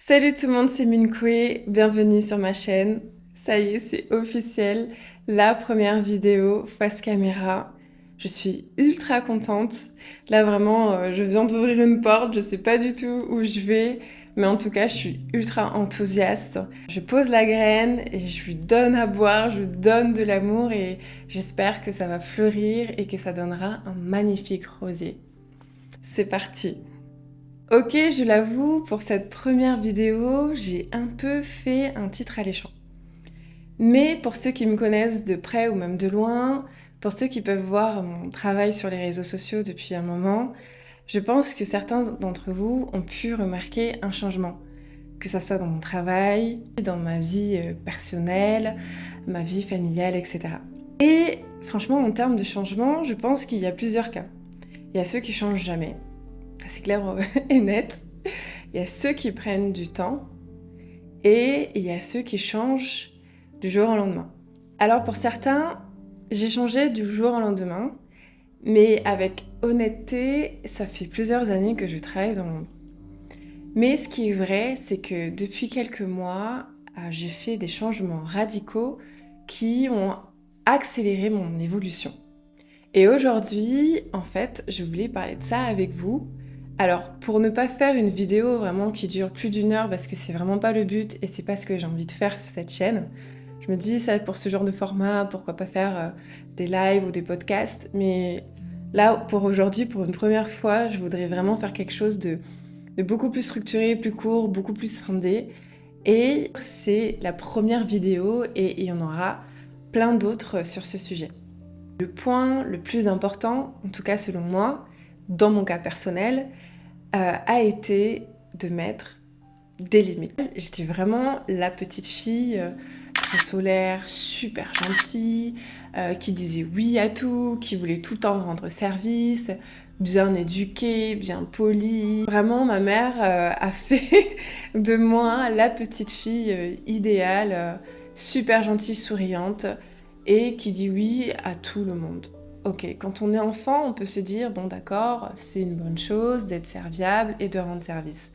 Salut tout le monde, c'est Minkwe, bienvenue sur ma chaîne. Ça y est, c'est officiel, la première vidéo face caméra. Je suis ultra contente. Là vraiment, je viens d'ouvrir une porte, je sais pas du tout où je vais, mais en tout cas, je suis ultra enthousiaste. Je pose la graine et je lui donne à boire, je lui donne de l'amour et j'espère que ça va fleurir et que ça donnera un magnifique rosier. C'est parti! Ok, je l'avoue, pour cette première vidéo, j'ai un peu fait un titre alléchant. Mais pour ceux qui me connaissent de près ou même de loin, pour ceux qui peuvent voir mon travail sur les réseaux sociaux depuis un moment, je pense que certains d'entre vous ont pu remarquer un changement. Que ça soit dans mon travail, dans ma vie personnelle, ma vie familiale, etc. Et franchement, en termes de changement, je pense qu'il y a plusieurs cas. Il y a ceux qui changent jamais, c'est clair et net. Il y a ceux qui prennent du temps et il y a ceux qui changent du jour au lendemain. Alors pour certains, j'ai changé du jour au lendemain, mais avec honnêteté, ça fait plusieurs années que je travaille dans l'ombre. Mais ce qui est vrai, c'est que depuis quelques mois, j'ai fait des changements radicaux qui ont accéléré mon évolution. Et aujourd'hui, en fait, je voulais parler de ça avec vous. Alors, pour ne pas faire une vidéo vraiment qui dure plus d'une heure, parce que c'est vraiment pas le but et c'est pas ce que j'ai envie de faire sur cette chaîne, je me dis, ça pour ce genre de format, pourquoi pas faire des lives ou des podcasts. Mais là, pour aujourd'hui, pour une première fois, je voudrais vraiment faire quelque chose de beaucoup plus structuré, plus court, beaucoup plus scindé. Et c'est la première vidéo et il y en aura plein d'autres sur ce sujet. Le point le plus important, en tout cas selon moi, dans mon cas personnel, a été de mettre des limites. J'étais vraiment la petite fille très solaire, super gentille, qui disait oui à tout, qui voulait tout le temps rendre service, bien éduquée, bien polie. Vraiment, ma mère a fait de moi la petite fille idéale, super gentille, souriante, et qui dit oui à tout le monde. Ok, quand on est enfant, on peut se dire, bon d'accord, c'est une bonne chose d'être serviable et de rendre service.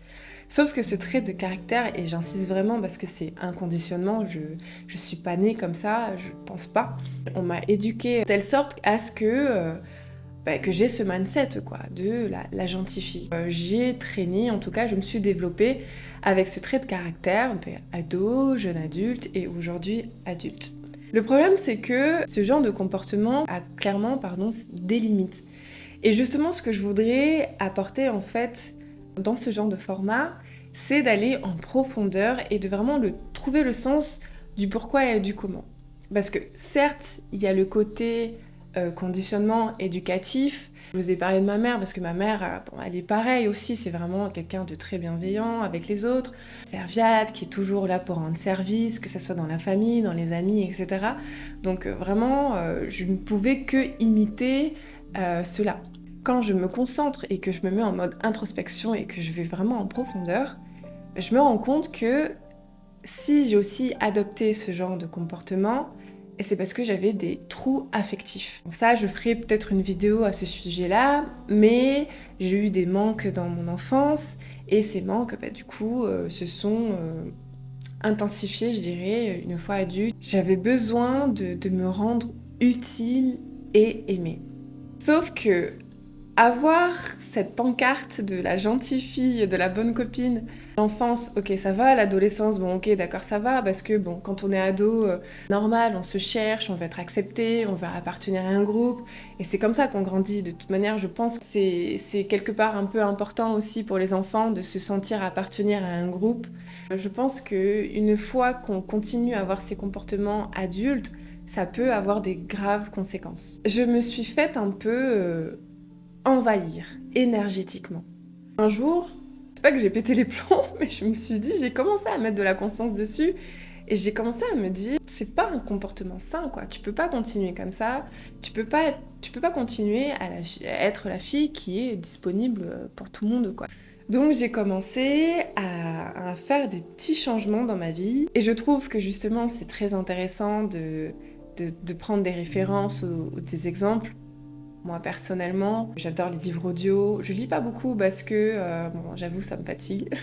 Sauf que ce trait de caractère, et j'insiste vraiment parce que c'est un conditionnement, je suis pas née comme ça, je pense pas. On m'a éduquée de telle sorte à ce que j'ai ce mindset quoi, de la gentille fille. J'ai traîné, en tout cas je me suis développée avec ce trait de caractère, ado, jeune adulte et aujourd'hui adulte. Le problème, c'est que ce genre de comportement a clairement des limites. Et justement, ce que je voudrais apporter en fait dans ce genre de format, c'est d'aller en profondeur et de vraiment trouver le sens du pourquoi et du comment. Parce que certes, il y a le côté conditionnement éducatif. Je vous ai parlé de ma mère parce que ma mère, elle est pareille aussi, c'est vraiment quelqu'un de très bienveillant avec les autres, serviable, qui est toujours là pour rendre service, que ce soit dans la famille, dans les amis, etc. Donc vraiment, je ne pouvais que imiter cela. Quand je me concentre et que je me mets en mode introspection et que je vais vraiment en profondeur, je me rends compte que si j'ai aussi adopté ce genre de comportement, c'est parce que j'avais des trous affectifs. Ça, je ferai peut-être une vidéo à ce sujet-là, mais j'ai eu des manques dans mon enfance et ces manques, du coup, se sont intensifiés, je dirais, une fois adulte. J'avais besoin de me rendre utile et aimée. Sauf que avoir cette pancarte de la gentille fille, de la bonne copine, l'enfance, ok ça va, l'adolescence, bon ok d'accord ça va, parce que bon quand on est ado, normal, on se cherche, on veut être accepté, on veut appartenir à un groupe, et c'est comme ça qu'on grandit. De toute manière, je pense que c'est quelque part un peu important aussi pour les enfants de se sentir appartenir à un groupe. Je pense qu'une fois qu'on continue à avoir ces comportements adultes, ça peut avoir des graves conséquences. Je me suis faite un peu envahir énergétiquement. Un jour, c'est pas que j'ai pété les plombs, mais je me suis dit, j'ai commencé à mettre de la conscience dessus et j'ai commencé à me dire, c'est pas un comportement sain quoi. Tu peux pas continuer comme ça. Tu peux pas continuer à être la fille qui est disponible pour tout le monde quoi. Donc j'ai commencé à faire des petits changements dans ma vie et je trouve que justement c'est très intéressant de prendre des références ou des exemples Moi, personnellement, j'adore les livres audio. Je lis pas beaucoup parce que, bon, j'avoue, ça me fatigue.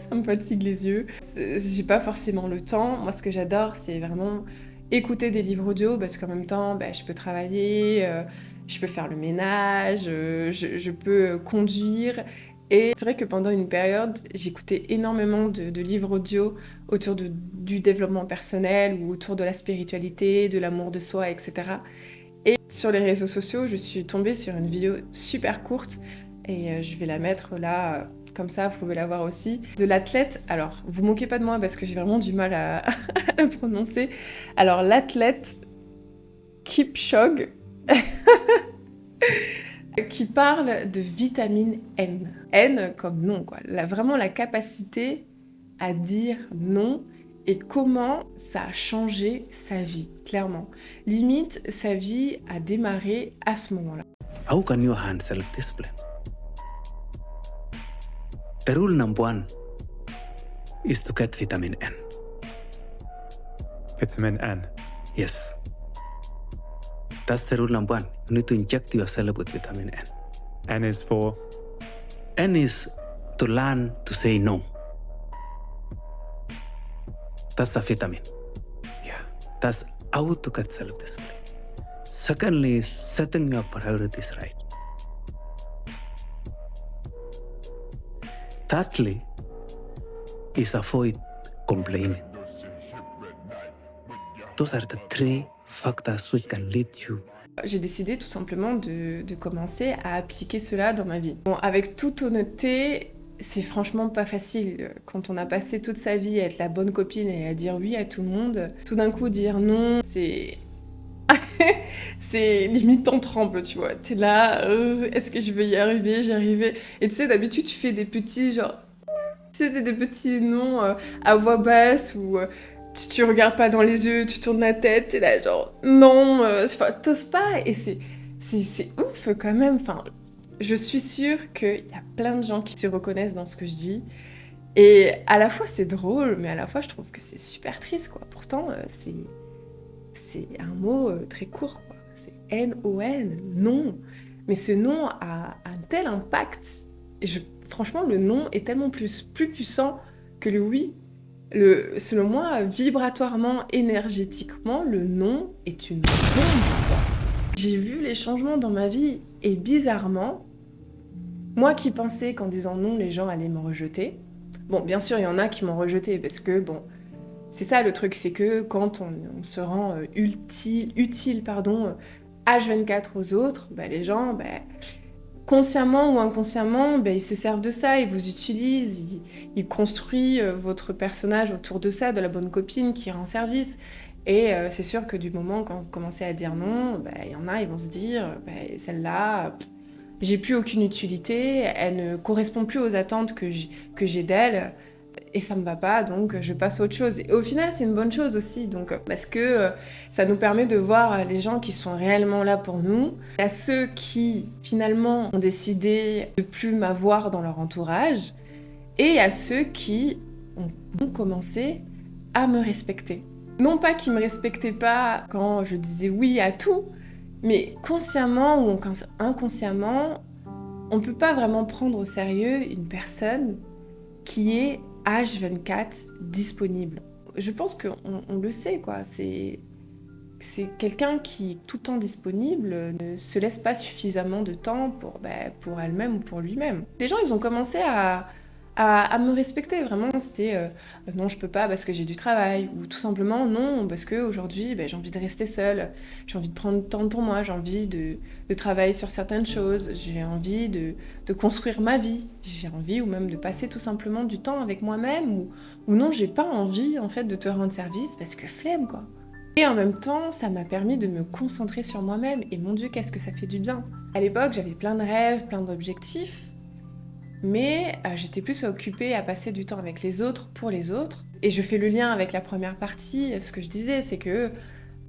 Ça me fatigue les yeux. J'ai pas forcément le temps. Moi, ce que j'adore, c'est vraiment écouter des livres audio parce qu'en même temps, bah, je peux travailler, je peux faire le ménage, je peux conduire. Et c'est vrai que pendant une période, j'écoutais énormément de livres audio autour du développement personnel ou autour de la spiritualité, de l'amour de soi, etc. Et sur les réseaux sociaux, je suis tombée sur une vidéo super courte et je vais la mettre là, comme ça, vous pouvez la voir aussi, de l'athlète. Alors, vous moquez pas de moi parce que j'ai vraiment du mal à, à le prononcer. Alors, l'athlète Kipchoge qui parle de vitamine N. N comme non, quoi. Vraiment la capacité à dire non et comment ça a changé sa vie, clairement. Limite, sa vie a démarré à ce moment-là. How can you handle self-discipline? The rule number one is to get vitamin N. Vitamin N. Yes. That's the rule number one. You need to inject yourself with vitamin N. N is for? N is to learn to say no. That's a vitamin. Yeah. That's how to get self-discipline. Secondly is setting your priorities right. Thirdly is avoid complaining. Those are the three factors which can lead you. J'ai décidé tout simplement de commencer à appliquer cela dans ma vie. Bon, avec toute honnêteté, c'est franchement pas facile. Quand on a passé toute sa vie à être la bonne copine et à dire oui à tout le monde, tout d'un coup dire non, c'est... c'est limite t'en trembles, tu vois. T'es là, est-ce que je vais y arriver, j'y arriverai. Et tu sais, d'habitude, tu fais des petits, genre... Tu sais, des petits noms à voix basse ou... tu regardes pas dans les yeux, tu tournes la tête, t'es là genre non, t'oses pas, et c'est ouf quand même. Enfin, je suis sûre qu'il y a plein de gens qui se reconnaissent dans ce que je dis, et à la fois c'est drôle, mais à la fois je trouve que c'est super triste, quoi. Pourtant, c'est un mot très court, quoi. C'est N-O-N, non. Mais ce non a un tel impact, et franchement, le non est tellement plus puissant que le oui. Selon moi, vibratoirement, énergétiquement, le non est une bombe. J'ai vu les changements dans ma vie et bizarrement, moi qui pensais qu'en disant non, les gens allaient me rejeter. Bon, bien sûr, il y en a qui m'ont rejeté parce que, bon, c'est ça le truc, c'est que quand on se rend utile, H24 aux autres, bah, les gens... Bah, consciemment ou inconsciemment, ben, ils se servent de ça, ils vous utilisent, ils construisent votre personnage autour de ça, de la bonne copine qui rend service. Et c'est sûr que du moment quand vous commencez à dire non, ben, y en a, ils vont se dire, ben, celle-là, j'ai plus aucune utilité, elle ne correspond plus aux attentes que j'ai d'elle, et ça me va pas, donc je passe à autre chose. Et au final, c'est une bonne chose aussi, donc, parce que ça nous permet de voir les gens qui sont réellement là pour nous. Il y a ceux qui, finalement, ont décidé de plus m'avoir dans leur entourage, et il y a ceux qui ont commencé à me respecter. Non pas qu'ils me respectaient pas quand je disais oui à tout, mais consciemment ou inconsciemment, on peut pas vraiment prendre au sérieux une personne qui est H24 disponible. Je pense qu'on le sait, quoi. C'est quelqu'un qui est tout le temps disponible, ne se laisse pas suffisamment de temps pour elle-même ou pour lui-même. Les gens, ils ont commencé à me respecter, vraiment. C'était non, je peux pas parce que j'ai du travail, ou tout simplement non, parce qu'aujourd'hui, j'ai envie de rester seule, j'ai envie de prendre du temps pour moi, j'ai envie de travailler sur certaines choses, j'ai envie de construire ma vie, j'ai envie ou même de passer tout simplement du temps avec moi-même, ou non, j'ai pas envie en fait de te rendre service parce que flemme, quoi. Et en même temps, ça m'a permis de me concentrer sur moi-même, et mon Dieu, qu'est-ce que ça fait du bien. À l'époque, j'avais plein de rêves, plein d'objectifs, mais j'étais plus occupée à passer du temps avec les autres, pour les autres. Et je fais le lien avec la première partie, ce que je disais, c'est que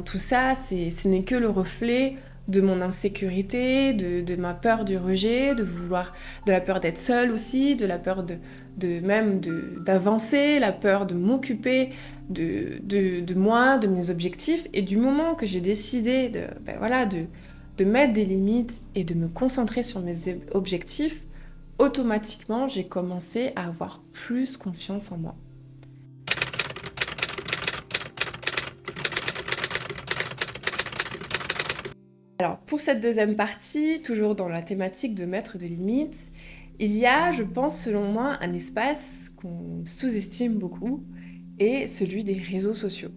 tout ça, ce n'est que le reflet de mon insécurité, de ma peur du rejet, de la peur d'être seule aussi, de la peur d'avancer, la peur de m'occuper de moi, de mes objectifs. Et du moment que j'ai décidé de de mettre des limites et de me concentrer sur mes objectifs, automatiquement, j'ai commencé à avoir plus confiance en moi. Alors, pour cette deuxième partie, toujours dans la thématique de mettre des limites, il y a, je pense, selon moi, un espace qu'on sous-estime beaucoup, et celui des réseaux sociaux.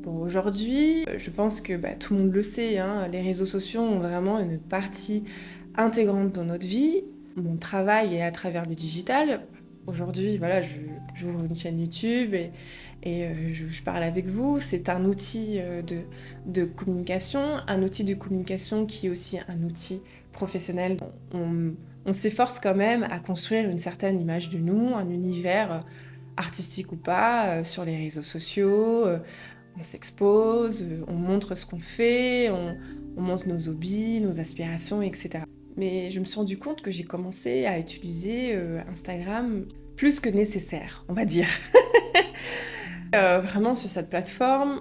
Bon, aujourd'hui, je pense que tout le monde le sait, hein, les réseaux sociaux ont vraiment une partie intégrante dans notre vie. Mon travail est à travers le digital. Aujourd'hui, voilà, j'ouvre une chaîne YouTube et je parle avec vous. C'est un outil de communication, un outil de communication qui est aussi un outil professionnel. On s'efforce quand même à construire une certaine image de nous, un univers artistique ou pas, sur les réseaux sociaux. On s'expose, on montre ce qu'on fait, on montre nos hobbies, nos aspirations, etc. Mais je me suis rendu compte que j'ai commencé à utiliser Instagram plus que nécessaire, on va dire. Vraiment sur cette plateforme,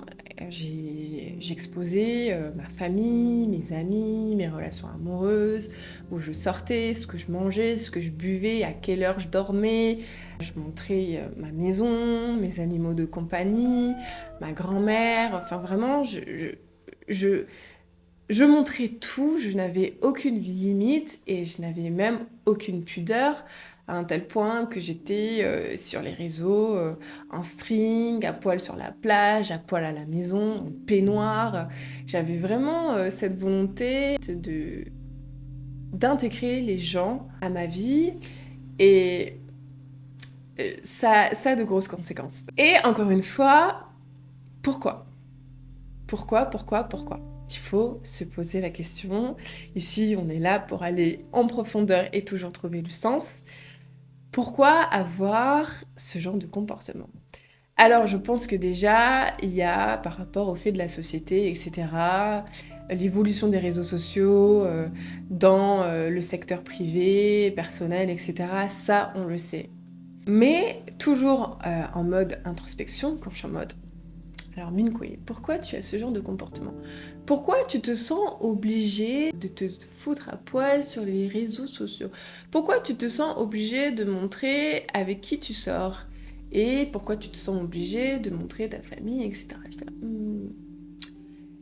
j'ai exposé ma famille, mes amis, mes relations amoureuses, où je sortais, ce que je mangeais, ce que je buvais, à quelle heure je dormais. Je montrais ma maison, mes animaux de compagnie, ma grand-mère. Enfin vraiment, je montrais tout, je n'avais aucune limite et je n'avais même aucune pudeur, à un tel point que j'étais sur les réseaux, en string, à poil sur la plage, à poil à la maison, en peignoir. J'avais vraiment cette volonté d'intégrer les gens à ma vie et ça a de grosses conséquences. Et encore une fois, pourquoi ? Pourquoi ? Il faut se poser la question. Ici, on est là pour aller en profondeur et toujours trouver du sens. Pourquoi avoir ce genre de comportement ? Alors, je pense que déjà, il y a, par rapport au fait de la société, etc., l'évolution des réseaux sociaux dans le secteur privé, personnel, etc., ça, on le sait. Mais toujours en mode introspection, quand je suis en mode alors Minkwe, pourquoi tu as ce genre de comportement ? Pourquoi tu te sens obligé de te foutre à poil sur les réseaux sociaux ? Pourquoi tu te sens obligé de montrer avec qui tu sors ? Et pourquoi tu te sens obligé de montrer ta famille, etc.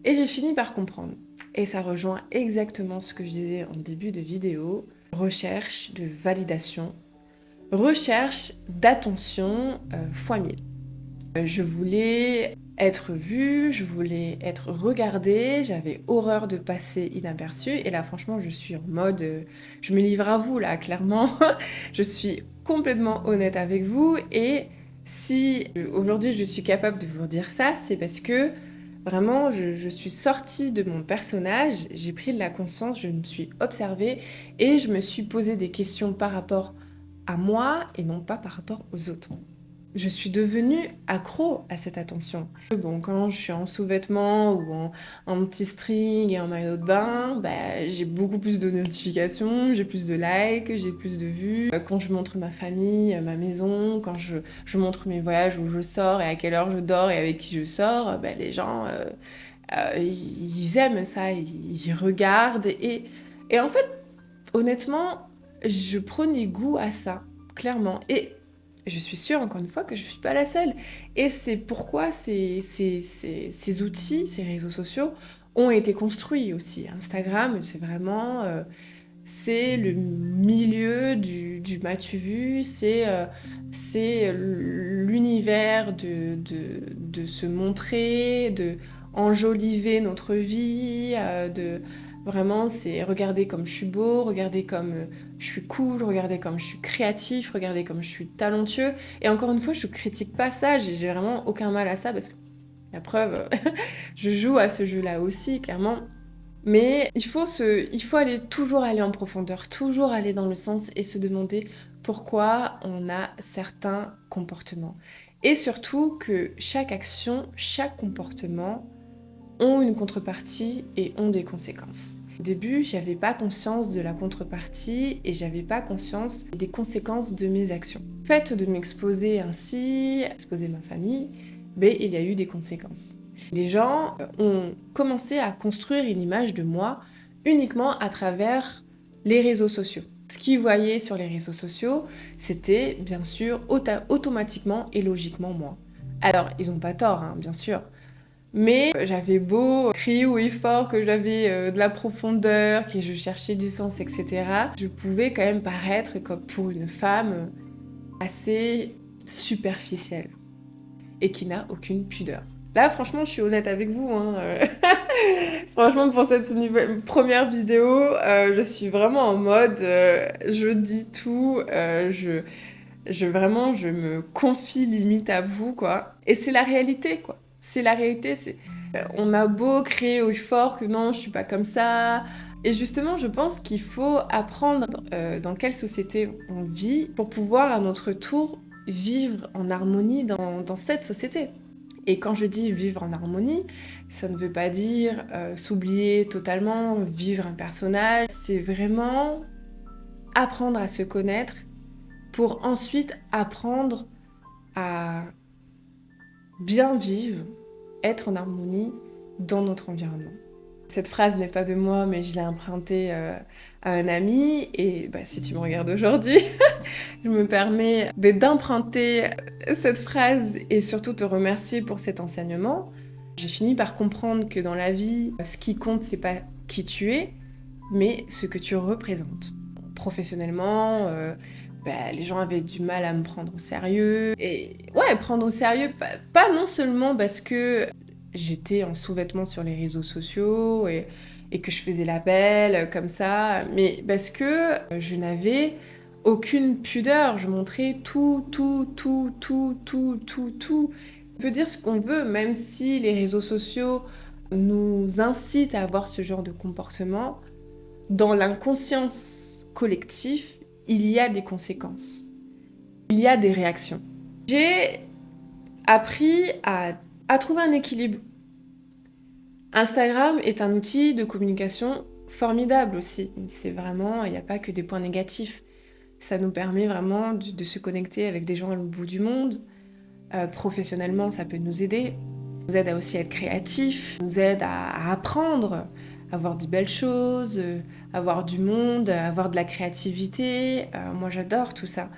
Et j'ai fini par comprendre. Et ça rejoint exactement ce que je disais en début de vidéo. Recherche de validation, recherche d'attention fois 1000. Je voulais être vue, je voulais être regardée, j'avais horreur de passer inaperçue et là franchement je suis en mode, je me livre à vous là clairement, je suis complètement honnête avec vous et si aujourd'hui je suis capable de vous dire ça, c'est parce que vraiment je suis sortie de mon personnage, j'ai pris de la conscience, je me suis observée et je me suis posé des questions par rapport à moi et non pas par rapport aux autres. Je suis devenue accro à cette attention. Bon, quand je suis en sous-vêtements ou en petit string et en maillot de bain, j'ai beaucoup plus de notifications, j'ai plus de likes, j'ai plus de vues. Quand je montre ma famille, ma maison, quand je montre mes voyages où je sors et à quelle heure je dors et avec qui je sors, les gens, ils aiment ça, ils regardent. Et en fait, honnêtement, je prenais goût à ça, clairement. Et je suis sûre, encore une fois, que je ne suis pas la seule. Et c'est pourquoi ces outils, ces réseaux sociaux, ont été construits aussi. Instagram, c'est vraiment... c'est le milieu du m'as-tu vu, c'est l'univers de se montrer, de enjoliver notre vie, Vraiment, c'est regarder comme je suis beau, regarder comme je suis cool, regarder comme je suis créatif, regarder comme je suis talentueux. Et encore une fois, je critique pas ça, j'ai vraiment aucun mal à ça parce que la preuve, je joue à ce jeu-là aussi, clairement. Mais il faut toujours aller en profondeur, toujours aller dans le sens et se demander pourquoi on a certains comportements. Et surtout que chaque action, chaque comportement ont une contrepartie et ont des conséquences. Au début, j'avais pas conscience de la contrepartie et j'avais pas conscience des conséquences de mes actions. Le fait de m'exposer ainsi, exposer ma famille, il y a eu des conséquences. Les gens ont commencé à construire une image de moi uniquement à travers les réseaux sociaux. Ce qu'ils voyaient sur les réseaux sociaux, c'était bien sûr automatiquement et logiquement moi. Alors, ils n'ont pas tort, hein, bien sûr. Mais j'avais beau crier haut et fort que j'avais de la profondeur, que je cherchais du sens, etc. Je pouvais quand même paraître comme pour une femme assez superficielle et qui n'a aucune pudeur. Là, franchement, je suis honnête avec vous. Hein. Franchement, pour cette première vidéo, je suis vraiment en mode je dis tout, vraiment, je me confie limite à vous, quoi. Et c'est la réalité, quoi. C'est la réalité. On a beau crier haut et fort que non, je suis pas comme ça. Et justement, je pense qu'il faut apprendre dans quelle société on vit pour pouvoir, à notre tour, vivre en harmonie dans cette société. Et quand je dis vivre en harmonie, ça ne veut pas dire s'oublier totalement, vivre un personnage. C'est vraiment apprendre à se connaître pour ensuite apprendre à bien vivre, être en harmonie dans notre environnement. Cette phrase n'est pas de moi, mais je l'ai empruntée à un ami. Et si tu me regardes aujourd'hui, je me permets d'emprunter cette phrase et surtout te remercier pour cet enseignement. J'ai fini par comprendre que dans la vie, ce qui compte, c'est pas qui tu es, mais ce que tu représentes. Professionnellement, les gens avaient du mal à me prendre au sérieux. Et ouais, prendre au sérieux, pas non seulement parce que j'étais en sous-vêtements sur les réseaux sociaux et que je faisais la belle comme ça, mais parce que je n'avais aucune pudeur. Je montrais tout. On peut dire ce qu'on veut, même si les réseaux sociaux nous incitent à avoir ce genre de comportement. Dans l'inconscience collective, il y a des conséquences. Il y a des réactions. J'ai appris à trouver un équilibre. Instagram est un outil de communication formidable aussi. C'est vraiment, il n'y a pas que des points négatifs. Ça nous permet vraiment de se connecter avec des gens à l'autre bout du monde. Professionnellement, ça peut nous aider. Ça nous aide à aussi être créatifs, ça nous aide à apprendre, à voir de belles choses, à voir du monde, à avoir de la créativité. Moi, j'adore tout ça.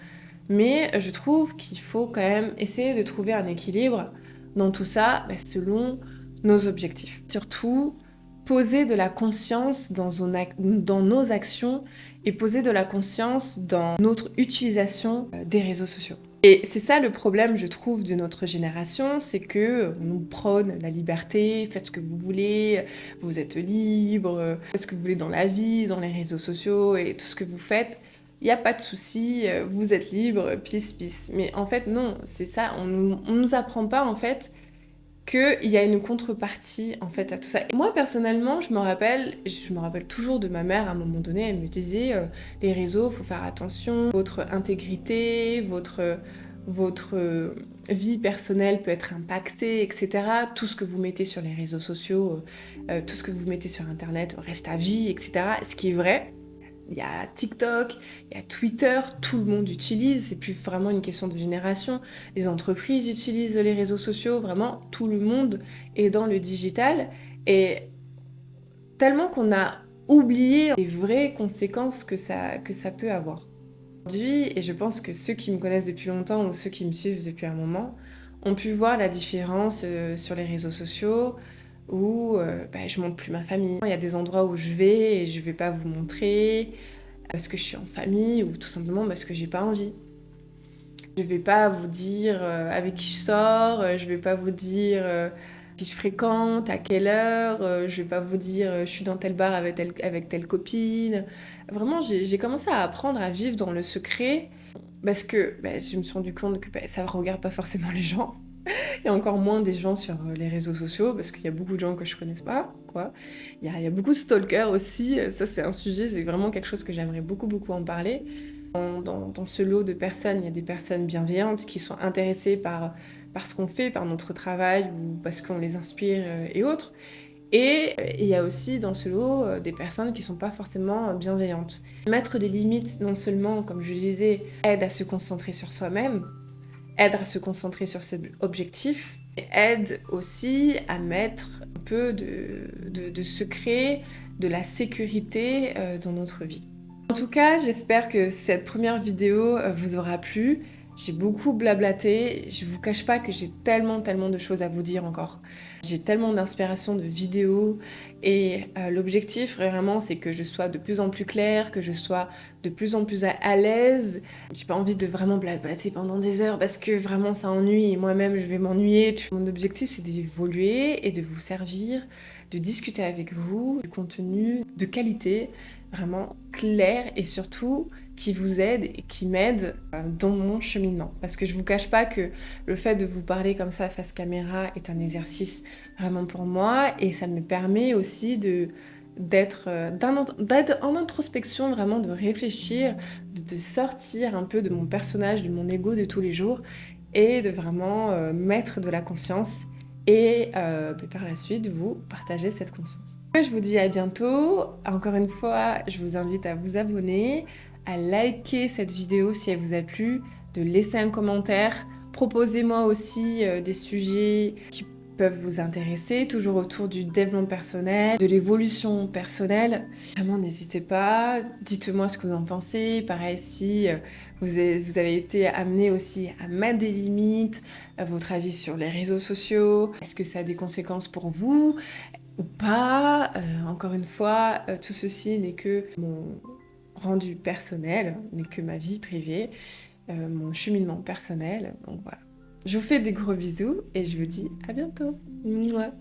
Mais je trouve qu'il faut quand même essayer de trouver un équilibre dans tout ça selon nos objectifs. Surtout, poser de la conscience dans nos actions et poser de la conscience dans notre utilisation des réseaux sociaux. Et c'est ça le problème, je trouve, de notre génération, c'est que on nous prône la liberté, faites ce que vous voulez, vous êtes libre, faites ce que vous voulez dans la vie, dans les réseaux sociaux et tout ce que vous faites. Il n'y a pas de souci, vous êtes libre, peace. Mais en fait, non, c'est ça, on nous apprend pas, en fait, qu'il y a une contrepartie, en fait, à tout ça. Et moi, personnellement, je me rappelle toujours de ma mère, à un moment donné, elle me disait les réseaux, faut faire attention, votre intégrité, votre vie personnelle peut être impactée, etc. Tout ce que vous mettez sur les réseaux sociaux, tout ce que vous mettez sur Internet reste à vie, etc. Ce qui est vrai. Il y a TikTok, il y a Twitter, tout le monde utilise, c'est plus vraiment une question de génération. Les entreprises utilisent les réseaux sociaux, vraiment tout le monde est dans le digital. Et tellement qu'on a oublié les vraies conséquences que ça peut avoir. Aujourd'hui, et je pense que ceux qui me connaissent depuis longtemps ou ceux qui me suivent depuis un moment ont pu voir la différence sur les réseaux sociaux, où je montre plus ma famille. Il y a des endroits où je vais et je vais pas vous montrer parce que je suis en famille ou tout simplement parce que j'ai pas envie. Je vais pas vous dire avec qui je sors, je vais pas vous dire qui je fréquente, à quelle heure, je vais pas vous dire je suis dans tel bar avec telle copine. Vraiment, j'ai commencé à apprendre à vivre dans le secret parce que je me suis rendu compte que ça ne regarde pas forcément les gens. Et encore moins des gens sur les réseaux sociaux, parce qu'il y a beaucoup de gens que je connaisse pas, quoi. Il y a beaucoup de stalkers aussi, ça c'est un sujet, c'est vraiment quelque chose que j'aimerais beaucoup en parler. Dans ce lot de personnes, il y a des personnes bienveillantes qui sont intéressées par ce qu'on fait, par notre travail, ou parce qu'on les inspire et autres. Et il y a aussi dans ce lot des personnes qui sont pas forcément bienveillantes. Mettre des limites, non seulement, comme je disais, aide à se concentrer sur soi-même, aide à se concentrer sur ses objectifs, aide aussi à mettre un peu de secret, de la sécurité dans notre vie. En tout cas, j'espère que cette première vidéo vous aura plu. J'ai beaucoup blablaté, je vous cache pas que j'ai tellement de choses à vous dire encore. J'ai tellement d'inspiration de vidéos et l'objectif vraiment c'est que je sois de plus en plus claire, que je sois de plus en plus à l'aise. J'ai pas envie de vraiment blablater pendant des heures parce que vraiment ça ennuie et moi-même je vais m'ennuyer. Mon objectif c'est d'évoluer et de vous servir, de discuter avec vous, du contenu de qualité, vraiment clair et surtout qui vous aide et qui m'aide dans mon cheminement. Parce que je vous cache pas que le fait de vous parler comme ça face caméra est un exercice vraiment pour moi et ça me permet aussi d'être en introspection, vraiment de réfléchir, de sortir un peu de mon personnage, de mon ego de tous les jours et de vraiment mettre de la conscience et par la suite vous partager cette conscience. Je vous dis à bientôt. Encore une fois, je vous invite à vous abonner, à liker cette vidéo si elle vous a plu, de laisser un commentaire. Proposez-moi aussi des sujets qui peuvent vous intéresser, toujours autour du développement personnel, de l'évolution personnelle. Vraiment, n'hésitez pas, dites-moi ce que vous en pensez. Pareil, si vous avez été amené aussi à mettre des limites, votre avis sur les réseaux sociaux, est-ce que ça a des conséquences pour vous ou pas. Encore une fois, tout ceci n'est que mon rendu personnel, n'est que ma vie privée, mon cheminement personnel. Donc voilà. Je vous fais des gros bisous et je vous dis à bientôt. Mouah.